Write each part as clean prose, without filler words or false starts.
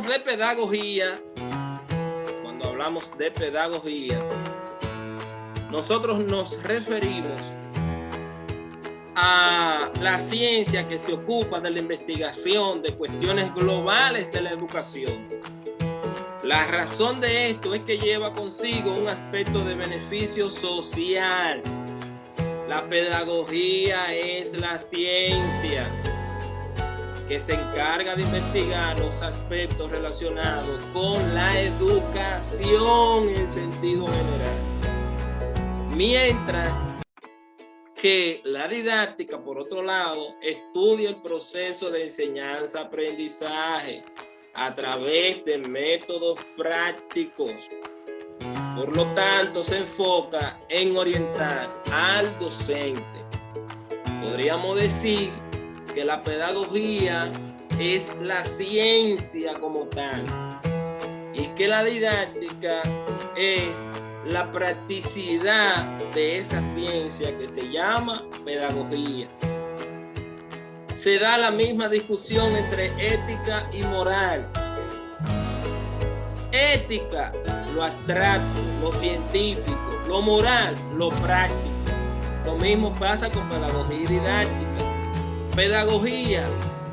de pedagogía, nosotros nos referimos a la ciencia que se ocupa de la investigación de cuestiones globales de la educación. La razón de esto es que lleva consigo un aspecto de beneficio social. La pedagogía es la ciencia que se encarga de investigar los aspectos relacionados con la educación en sentido general. Mientras que la didáctica, por otro lado, estudia el proceso de enseñanza-aprendizaje a través de métodos prácticos. Por lo tanto, se enfoca en orientar al docente. Podríamos decir que la pedagogía es la ciencia como tal y que la didáctica es la practicidad de esa ciencia que se llama pedagogía. Se da la misma discusión entre ética y moral. Ética, lo abstracto, lo científico; lo moral, lo práctico. Lo mismo pasa con pedagogía y didáctica. Pedagogía,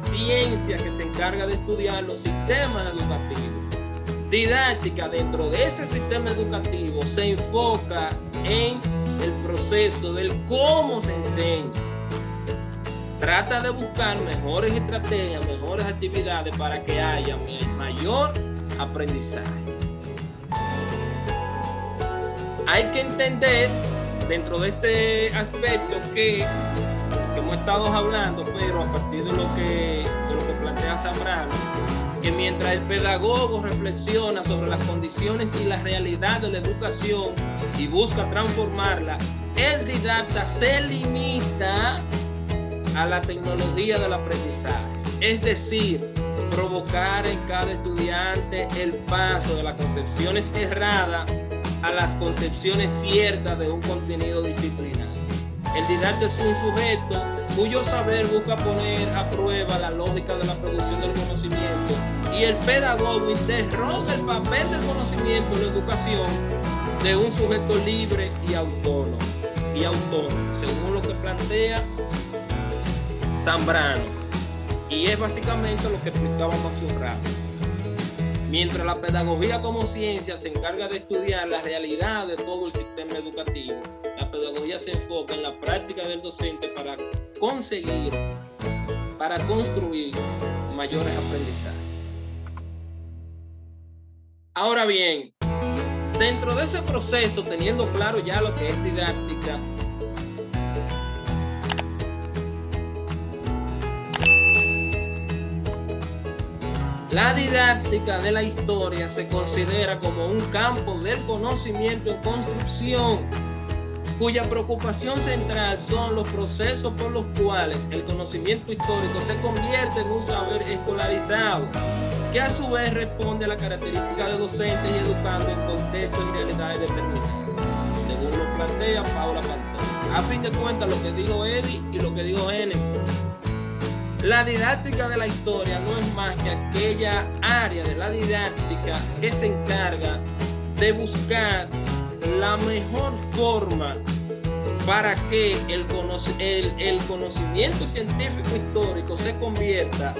ciencia que se encarga de estudiar los sistemas educativos. Didáctica, dentro de ese sistema educativo, se enfoca en el proceso del cómo se enseña. Trata de buscar mejores estrategias, mejores actividades para que haya mayor aprendizaje. Hay que entender dentro de este aspecto que hemos estado hablando, pero a partir de lo que plantea Zambrano, que mientras el pedagogo reflexiona sobre las condiciones y la realidad de la educación y busca transformarla, el didacta se limita a la tecnología del aprendizaje, es decir, provocar en cada estudiante el paso de las concepciones erradas a las concepciones ciertas de un contenido disciplinario. El didacta es un sujeto cuyo saber busca poner a prueba la lógica de la producción del conocimiento, y el pedagogo interroga el papel del conocimiento en la educación de un sujeto libre y autónomo, según lo que plantea Zambrano. Y es básicamente lo que explicábamos hace un rato. Mientras la pedagogía como ciencia se encarga de estudiar la realidad de todo el sistema educativo, la pedagogía se enfoca en la práctica del docente para construir mayores aprendizajes. Ahora bien, dentro de ese proceso, teniendo claro ya lo que es didáctica, la didáctica de la historia se considera como un campo del conocimiento en construcción, cuya preocupación central son los procesos por los cuales el conocimiento histórico se convierte en un saber escolarizado, que a su vez responde a la característica de docentes y educandos en contextos y realidades determinadas, según lo plantea Paula Pantón. A fin de cuentas, lo que dijo Eddie y lo que dijo Génesis, la didáctica de la historia no es más que aquella área de la didáctica que se encarga de buscar la mejor forma para que el conocimiento científico histórico se convierta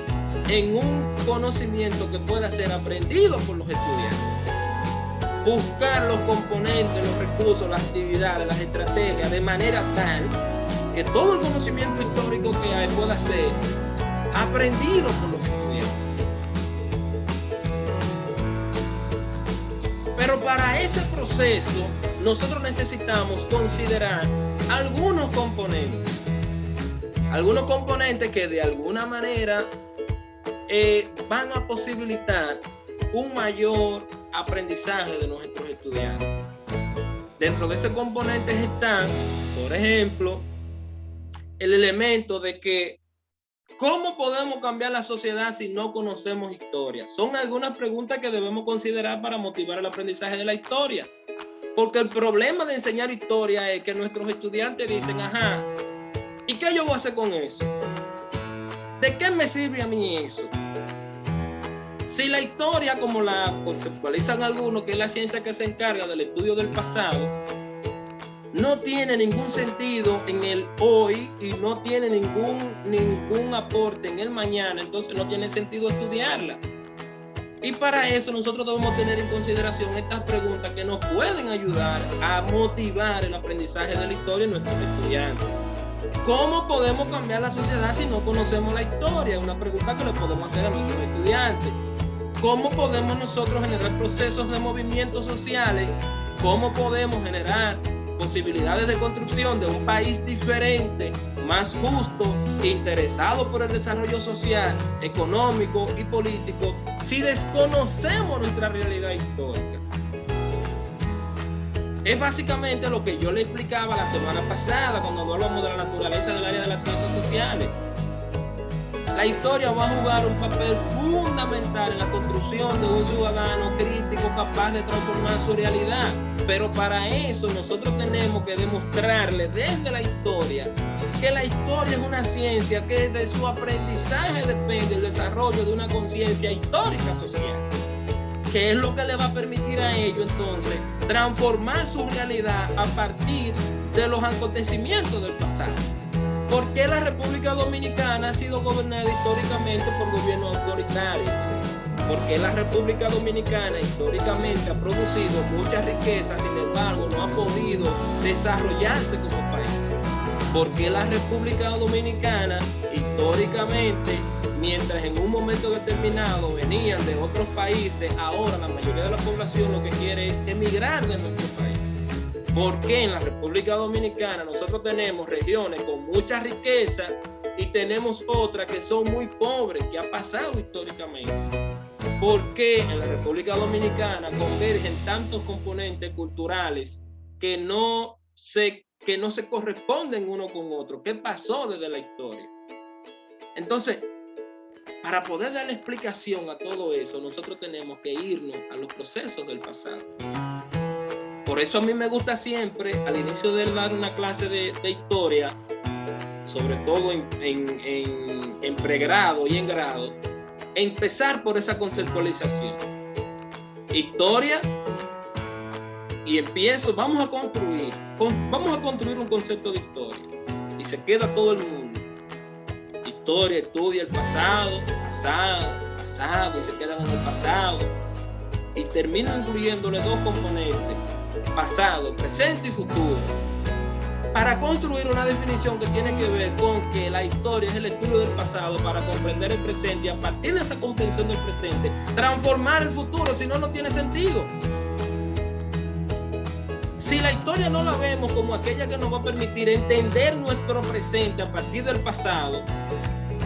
en un conocimiento que pueda ser aprendido por los estudiantes. Buscar los componentes, los recursos, las actividades, las estrategias, de manera tal que todo el conocimiento histórico que hay pueda ser aprendido por los estudiantes. Pero para ese proceso nosotros necesitamos considerar algunos componentes que de alguna manera van a posibilitar un mayor aprendizaje de nuestros estudiantes. Dentro de esos componentes están, por ejemplo, el elemento de que ¿cómo podemos cambiar la sociedad si no conocemos historia? Son algunas preguntas que debemos considerar para motivar el aprendizaje de la historia. Porque el problema de enseñar historia es que nuestros estudiantes dicen, ajá, ¿y qué yo voy a hacer con eso? ¿De qué me sirve a mí eso? Si la historia, como la conceptualizan algunos, que es la ciencia que se encarga del estudio del pasado, no tiene ningún sentido en el hoy y no tiene ningún aporte en el mañana, entonces no tiene sentido estudiarla. Y para eso nosotros debemos tener en consideración estas preguntas que nos pueden ayudar a motivar el aprendizaje de la historia en nuestros estudiantes. ¿Cómo podemos cambiar la sociedad si no conocemos la historia? Una pregunta que le podemos hacer a nuestros estudiantes. ¿Cómo podemos nosotros generar procesos de movimientos sociales? ¿Cómo podemos generar posibilidades de construcción de un país diferente, más justo, interesado por el desarrollo social, económico y político, si desconocemos nuestra realidad histórica? Es básicamente lo que yo le explicaba la semana pasada cuando hablamos de la naturaleza del área de las ciencias sociales. La historia va a jugar un papel fundamental en la construcción de un ciudadano crítico capaz de transformar su realidad. Pero para eso nosotros tenemos que demostrarle desde la historia que la historia es una ciencia que de su aprendizaje depende el desarrollo de una conciencia histórica social, que es lo que le va a permitir a ellos entonces transformar su realidad a partir de los acontecimientos del pasado. ¿Por qué la República Dominicana ha sido gobernada históricamente por gobiernos autoritarios? Porque la República Dominicana históricamente ha producido mucha riqueza, sin embargo no ha podido desarrollarse como país. Porque la República Dominicana históricamente, mientras en un momento determinado venían de otros países, ahora la mayoría de la población lo que quiere es emigrar de nuestro país. Porque en la República Dominicana nosotros tenemos regiones con mucha riqueza y tenemos otras que son muy pobres, que ha pasado históricamente. Porque en la República Dominicana convergen tantos componentes culturales que no se corresponden uno con otro. ¿Qué pasó desde la historia? Entonces, para poder dar explicación a todo eso, nosotros tenemos que irnos a los procesos del pasado. Por eso a mí me gusta siempre, al inicio de dar una clase de historia, sobre todo en pregrado y en grado, empezar por esa conceptualización. Historia, y vamos a construir un concepto de historia. Y se queda todo el mundo. Historia estudia el pasado, y se quedan en el pasado. Y termina incluyéndole dos componentes, pasado, presente y futuro, para construir una definición que tiene que ver con que la historia es el estudio del pasado para comprender el presente y a partir de esa comprensión del presente transformar el futuro, si no, no tiene sentido. Si la historia no la vemos como aquella que nos va a permitir entender nuestro presente a partir del pasado,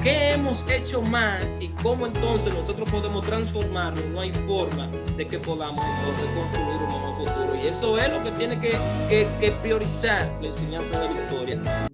¿qué hemos hecho mal y cómo entonces nosotros podemos transformarlo? No hay forma de que podamos entonces construir un nuevo futuro. Y eso es lo que tiene que priorizar la enseñanza de la historia.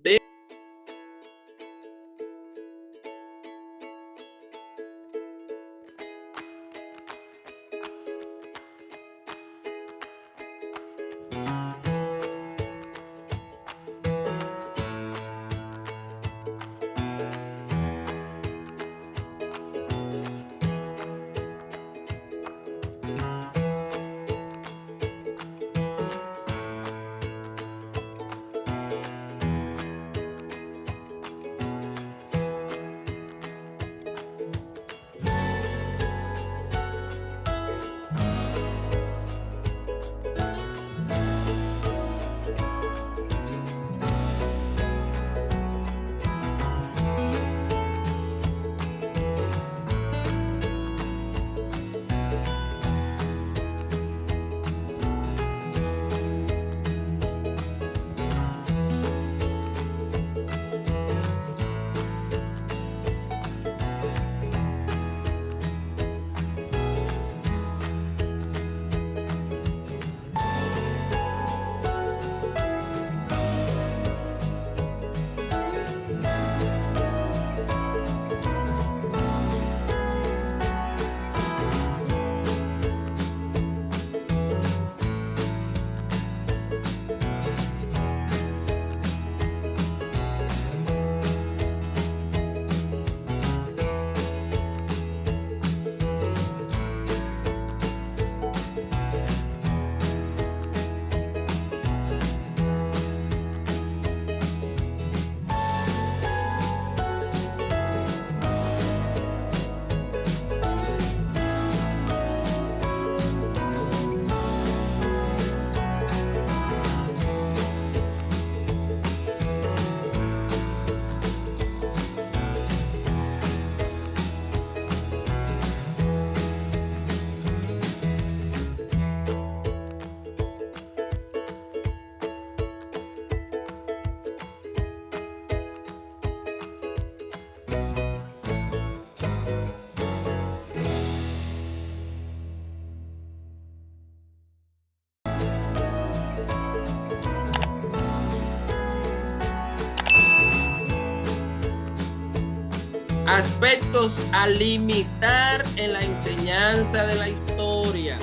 Aspectos a limitar en la enseñanza de la historia.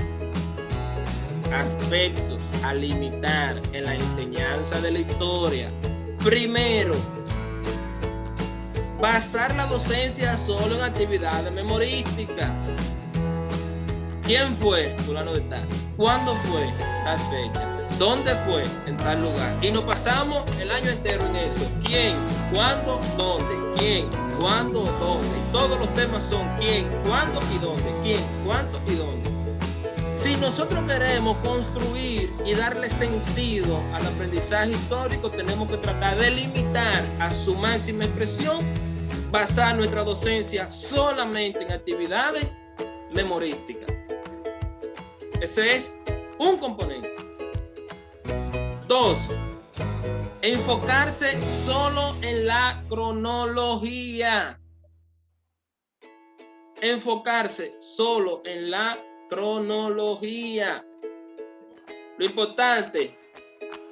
Aspectos a limitar en la enseñanza de la historia. Primero, basar la docencia solo en actividades memorísticas. ¿Quién fue? Fulano de tal. ¿Cuándo fue? Tal fecha. ¿Dónde fue? En tal lugar. Y nos pasamos el año entero en eso. ¿Quién? ¿Cuándo? ¿Dónde? ¿Quién? ¿Cuándo? ¿Dónde? Y todos los temas son quién, cuándo y dónde. ¿Quién? ¿Cuándo y dónde? Si nosotros queremos construir y darle sentido al aprendizaje histórico, tenemos que tratar de limitar a su máxima expresión, basar nuestra docencia solamente en actividades memorísticas. Ese es un componente. 2. Enfocarse solo en la cronología. Enfocarse solo en la cronología. Lo importante,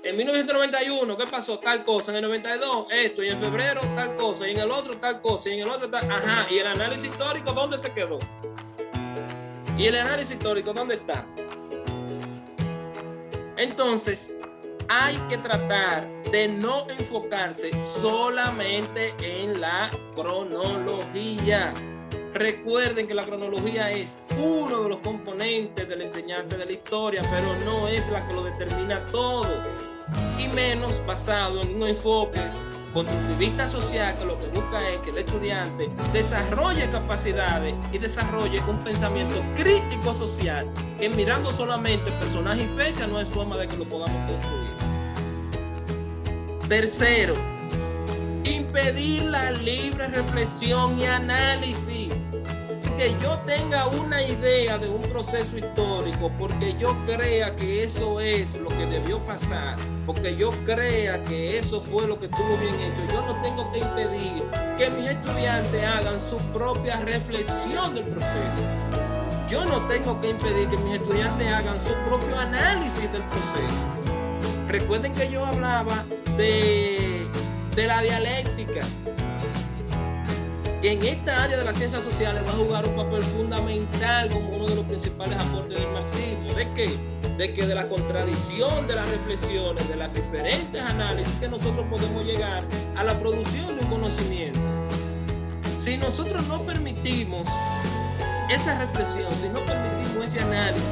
en 1991, ¿qué pasó? Tal cosa, en el 92, esto, y en febrero, tal cosa, y en el otro, tal cosa, y en el otro, tal, ajá, y el análisis histórico, ¿dónde se quedó? ¿Y el análisis histórico dónde está? Entonces, hay que tratar de no enfocarse solamente en la cronología. Recuerden que la cronología es uno de los componentes de la enseñanza de la historia, pero no es la que lo determina todo, y menos basado en un enfoque constructivista social, que lo que busca es que el estudiante desarrolle capacidades y desarrolle un pensamiento crítico social, que mirando solamente personaje y fecha no hay forma de que lo podamos construir. Tercero, impedir la libre reflexión y análisis. Que yo tenga una idea de un proceso histórico porque yo crea que eso es lo que debió pasar, porque yo crea que eso fue lo que estuvo bien hecho. Yo no tengo que impedir que mis estudiantes hagan su propia reflexión del proceso. Yo no tengo que impedir que mis estudiantes hagan su propio análisis del proceso. Recuerden que yo hablaba de la dialéctica, que en esta área de las ciencias sociales va a jugar un papel fundamental como uno de los principales aportes del marxismo. ¿De qué? De la contradicción de las reflexiones, de las diferentes análisis que nosotros podemos llegar a la producción de un conocimiento. Si nosotros no permitimos esa reflexión, si no permitimos ese análisis,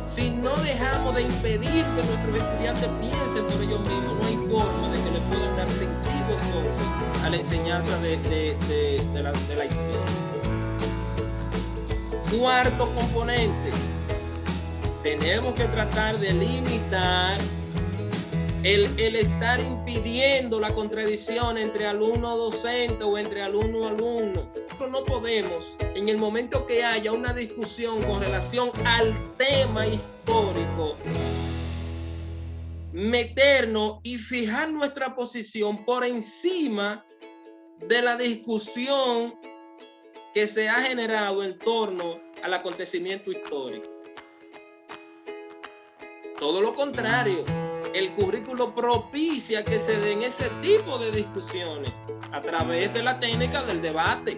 si no dejamos de impedir que nuestros estudiantes piensen por ellos mismos, no hay forma de que le puedan dar sentido entonces a la enseñanza de la historia. Cuarto componente, tenemos que tratar de limitar el estar impidiendo la contradicción entre alumno-docente o entre alumno-alumno. No podemos, en el momento que haya una discusión con relación al tema histórico, meternos y fijar nuestra posición por encima de la discusión que se ha generado en torno al acontecimiento histórico. Todo lo contrario, el currículo propicia que se den ese tipo de discusiones a través de la técnica del debate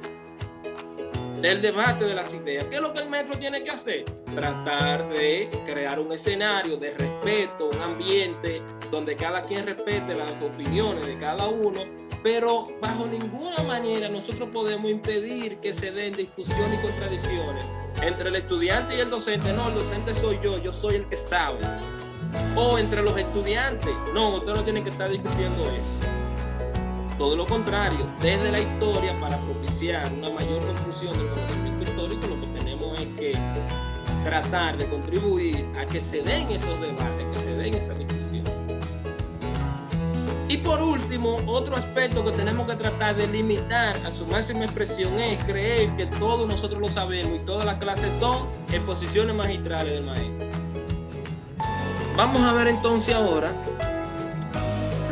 de las ideas. ¿Qué es lo que el maestro tiene que hacer? Tratar de crear un escenario de respeto, un ambiente donde cada quien respete las opiniones de cada uno, pero bajo ninguna manera nosotros podemos impedir que se den discusiones y contradicciones entre el estudiante y el docente. No, el docente soy yo soy el que sabe. O entre los estudiantes, no, usted no tiene que estar discutiendo eso. Todo lo contrario, desde la historia, para propiciar una mayor conclusión del conocimiento histórico, lo que tenemos es que tratar de contribuir a que se den esos debates, que se den esas discusiones. Y por último, otro aspecto que tenemos que tratar de limitar a su máxima expresión es creer que todos nosotros lo sabemos y todas las clases son exposiciones magistrales del maestro. Vamos a ver entonces ahora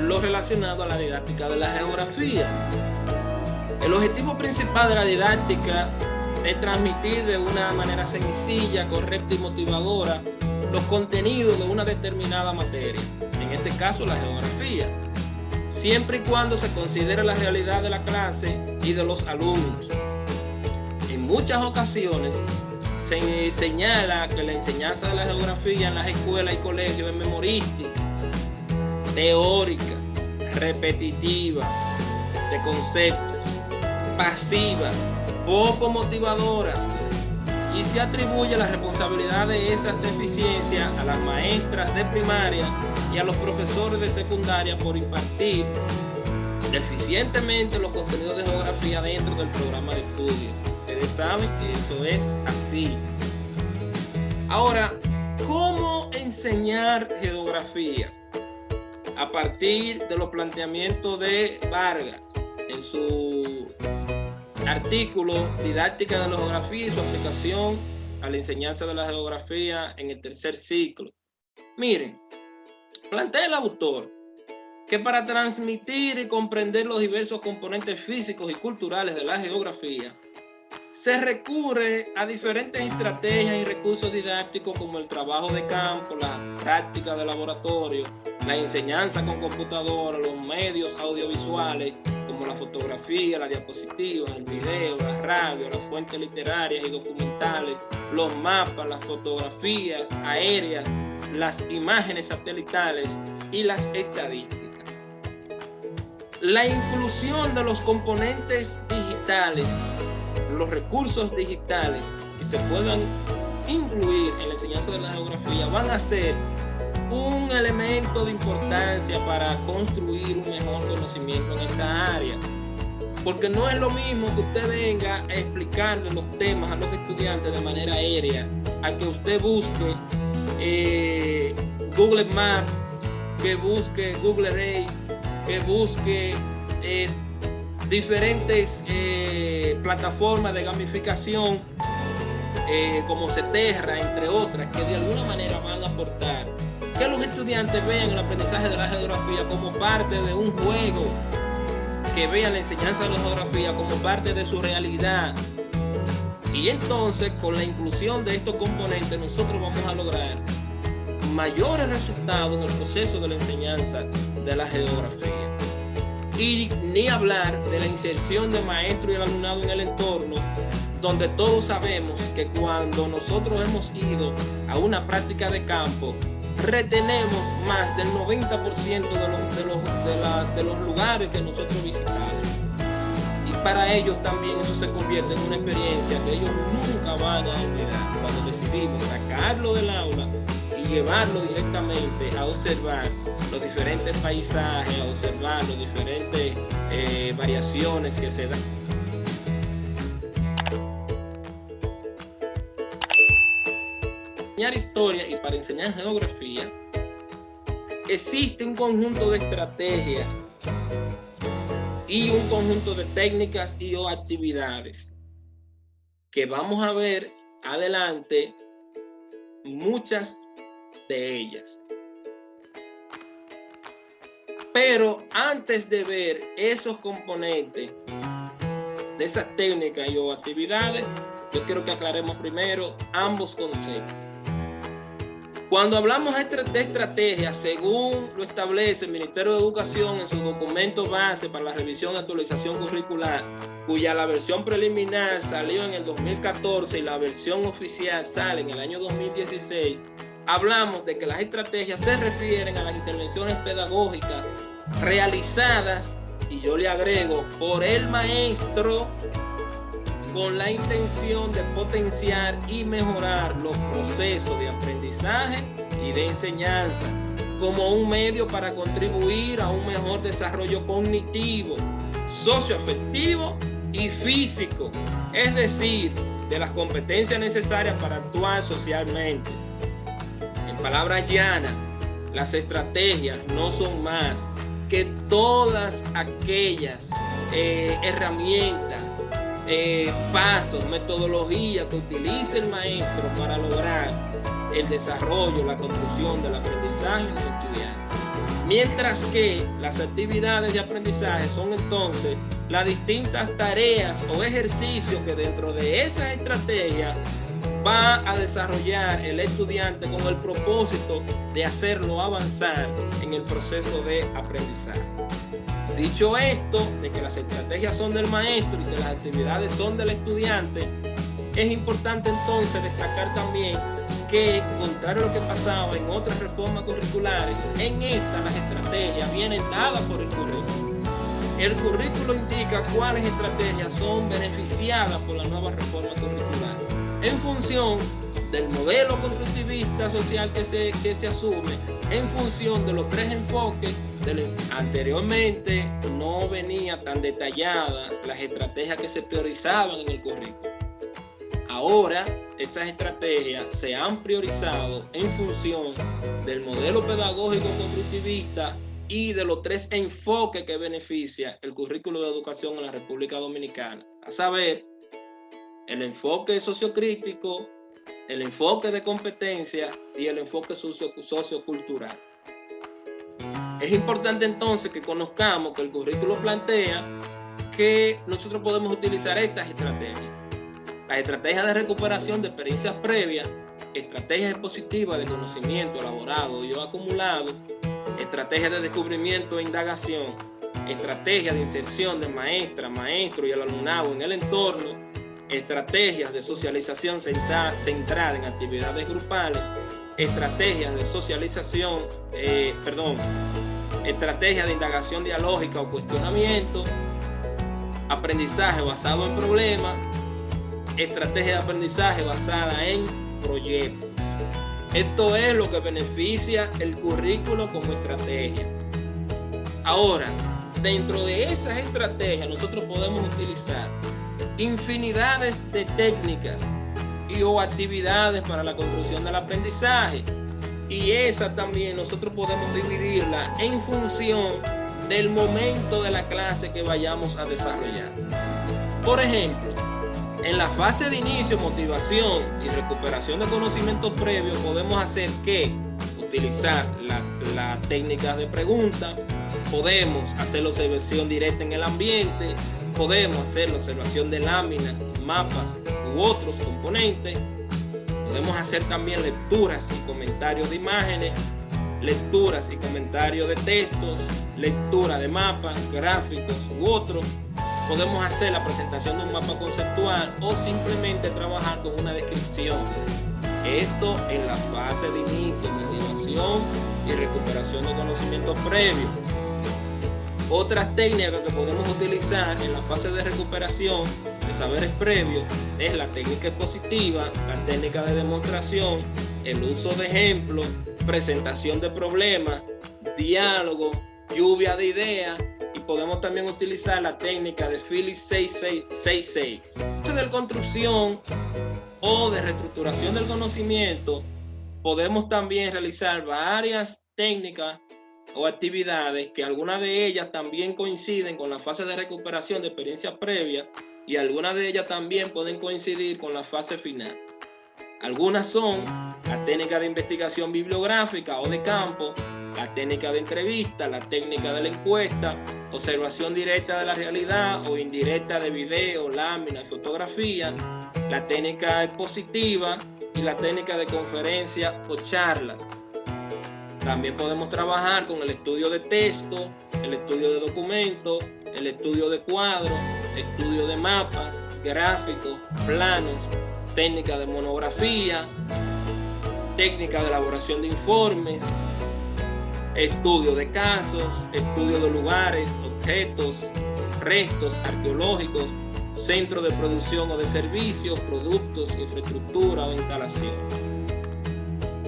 lo relacionado a la didáctica de la geografía. El objetivo principal de la didáctica es transmitir de una manera sencilla, correcta y motivadora los contenidos de una determinada materia, en este caso la geografía, siempre y cuando se considere la realidad de la clase y de los alumnos. En muchas ocasiones se señala que la enseñanza de la geografía en las escuelas y colegios es memorística, teórica, repetitiva, de conceptos, pasiva, poco motivadora, y se atribuye la responsabilidad de esas deficiencias a las maestras de primaria y a los profesores de secundaria por impartir deficientemente los contenidos de geografía dentro del programa de estudio. Ustedes saben que eso es así. Ahora, ¿cómo enseñar geografía? A partir de los planteamientos de Vargas en su artículo Didáctica de la Geografía y su aplicación a la enseñanza de la geografía en el tercer ciclo. Miren, plantea el autor que para transmitir y comprender los diversos componentes físicos y culturales de la geografía, se recurre a diferentes estrategias y recursos didácticos como el trabajo de campo, la práctica de laboratorio, la enseñanza con computadora, los medios audiovisuales como la fotografía, la diapositiva, el video, la radio, las fuentes literarias y documentales, los mapas, las fotografías aéreas, las imágenes satelitales y las estadísticas. La inclusión de los componentes digitales, los recursos digitales que se puedan incluir en la enseñanza de la geografía van a ser un elemento de importancia para construir un mejor conocimiento en esta área. Porque no es lo mismo que usted venga a explicarle los temas a los estudiantes de manera aérea, a que usted busque Google Maps, que busque Google Earth, que busque diferentes plataformas de gamificación como Ceterra, entre otras, que de alguna manera van a aportar que los estudiantes vean el aprendizaje de la geografía como parte de un juego, que vean la enseñanza de la geografía como parte de su realidad. Y entonces, con la inclusión de estos componentes, nosotros vamos a lograr mayores resultados en el proceso de la enseñanza de la geografía. Y ni hablar de la inserción de maestro y el alumnado en el entorno, donde todos sabemos que cuando nosotros hemos ido a una práctica de campo, retenemos más del 90% de los lugares que nosotros visitamos. Y para ellos también eso se convierte en una experiencia que ellos nunca van a olvidar cuando decidimos sacarlo del aula y llevarlo directamente a observar los diferentes paisajes, a observar las diferentes variaciones que se dan. Para enseñar historia y para enseñar geografía, existe un conjunto de estrategias y un conjunto de técnicas y o actividades que vamos a ver adelante, muchas de ellas. Pero antes de ver esos componentes de esas técnicas y o actividades, yo quiero que aclaremos primero ambos conceptos. Cuando hablamos de estrategias, según lo establece el Ministerio de Educación en su documento base para la revisión y actualización curricular, cuya la versión preliminar salió en el 2014 y la versión oficial sale en el año 2016, hablamos de que las estrategias se refieren a las intervenciones pedagógicas realizadas, y yo le agrego, por el maestro, con la intención de potenciar y mejorar los procesos de aprendizaje y de enseñanza como un medio para contribuir a un mejor desarrollo cognitivo, socioafectivo y físico, es decir, de las competencias necesarias para actuar socialmente. En palabras llanas, las estrategias no son más que todas aquellas herramientas, pasos, metodologías que utilice el maestro para lograr el desarrollo, la construcción del aprendizaje en los estudiantes. Mientras que las actividades de aprendizaje son entonces las distintas tareas o ejercicios que dentro de esas estrategias va a desarrollar el estudiante con el propósito de hacerlo avanzar en el proceso de aprendizaje. Dicho esto, de que las estrategias son del maestro y que las actividades son del estudiante, es importante entonces destacar también que, contrario a lo que pasaba en otras reformas curriculares, en esta las estrategias vienen dadas por el currículo. El currículo indica cuáles estrategias son beneficiadas por la nueva reforma curricular en función del modelo constructivista social que se asume, en función de los tres enfoques. Anteriormente no venía tan detallada las estrategias que se priorizaban en el currículo. Ahora esas estrategias se han priorizado en función del modelo pedagógico constructivista y de los tres enfoques que beneficia el currículo de educación en la República Dominicana, a saber, el enfoque sociocrítico, el enfoque de competencia y el enfoque sociocultural. Es importante entonces que conozcamos que el currículo plantea que nosotros podemos utilizar estas estrategias. Las estrategias de recuperación de experiencias previas, estrategias expositivas de conocimiento elaborado y o acumulado, estrategias de descubrimiento e indagación, estrategias de inserción de maestra, maestro y el alumnado en el entorno, estrategias de socialización centrada en actividades grupales, estrategias de socialización, estrategias de indagación dialógica o cuestionamiento, aprendizaje basado en problemas, estrategia de aprendizaje basada en proyectos. Esto es lo que beneficia el currículo como estrategia. Ahora, dentro de esas estrategias nosotros podemos utilizar infinidades de técnicas y o actividades para la construcción del aprendizaje, y esa también nosotros podemos dividirla en función del momento de la clase que vayamos a desarrollar. Por ejemplo, en la fase de inicio, motivación y recuperación de conocimientos previos, podemos hacer que utilizar la técnica de pregunta, podemos hacer la observación directa en el ambiente, podemos hacer la observación de láminas, mapas u otros componentes, podemos hacer también lecturas y comentarios de imágenes, lecturas y comentarios de textos, lectura de mapas, gráficos u otros. Podemos hacer la presentación de un mapa conceptual o simplemente trabajar con una descripción. Esto en la fase de inicio, motivación y recuperación de conocimientos previos. Otras técnicas que podemos utilizar en la fase de recuperación de saberes previos es la técnica expositiva, la técnica de demostración, el uso de ejemplos, presentación de problemas, diálogo, lluvia de ideas, y podemos también utilizar la técnica de Phillips 6666. De construcción o de reestructuración del conocimiento, podemos también realizar varias técnicas o actividades que algunas de ellas también coinciden con la fase de recuperación de experiencias previas y algunas de ellas también pueden coincidir con la fase final. Algunas son la técnica de investigación bibliográfica o de campo, la técnica de entrevista, la técnica de la encuesta, observación directa de la realidad o indirecta de video, lámina, fotografía, la técnica expositiva y la técnica de conferencia o charla. También podemos trabajar con el estudio de texto, el estudio de documentos, el estudio de cuadros, estudio de mapas, gráficos, planos, técnica de monografía, técnica de elaboración de informes, estudio de casos, estudio de lugares, objetos, restos arqueológicos, centros de producción o de servicios, productos, infraestructura o instalación.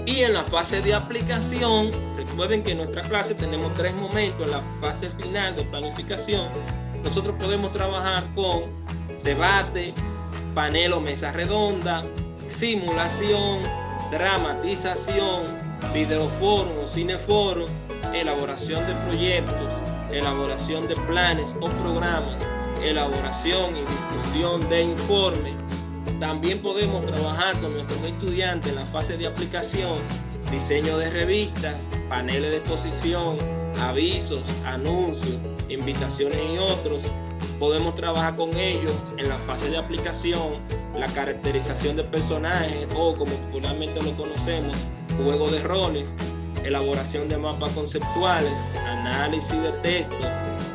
Y en la fase de aplicación, recuerden que en nuestra clase tenemos 3 momentos. En la fase final de planificación, nosotros podemos trabajar con debate, panel o mesa redonda, simulación, dramatización, videoforum o cineforum, elaboración de proyectos, elaboración de planes o programas, elaboración y discusión de informes. También podemos trabajar con nuestros estudiantes en la fase de aplicación, diseño de revistas, paneles de exposición, avisos, anuncios, invitaciones y otros. Podemos trabajar con ellos en la fase de aplicación, la caracterización de personajes o, como popularmente lo conocemos, juego de roles, elaboración de mapas conceptuales, análisis de texto,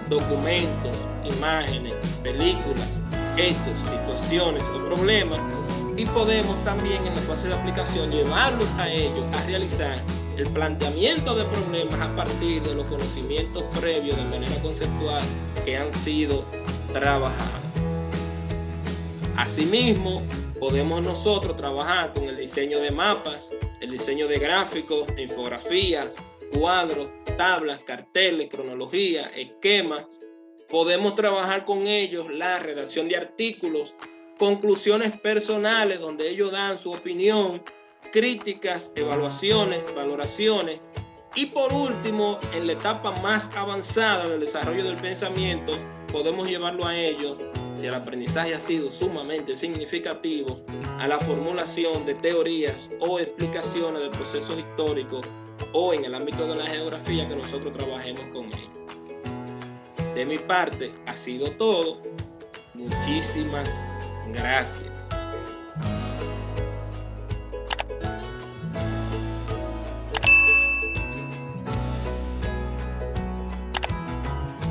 documentos, imágenes, películas, hechos, situaciones o problemas, y podemos también en la fase de aplicación llevarlos a ellos a realizar el planteamiento de problemas a partir de los conocimientos previos de manera conceptual que han sido trabajados. Asimismo, podemos nosotros trabajar con el diseño de mapas, el diseño de gráficos, infografías, cuadros, tablas, carteles, cronología, esquemas. Podemos trabajar con ellos la redacción de artículos, conclusiones personales donde ellos dan su opinión, críticas, evaluaciones, valoraciones, y por último, en la etapa más avanzada del desarrollo del pensamiento, podemos llevarlo a ellos, si el aprendizaje ha sido sumamente significativo, a la formulación de teorías o explicaciones de procesos históricos, o en el ámbito de la geografía que nosotros trabajemos con ellos. De mi parte ha sido todo. Muchísimas gracias.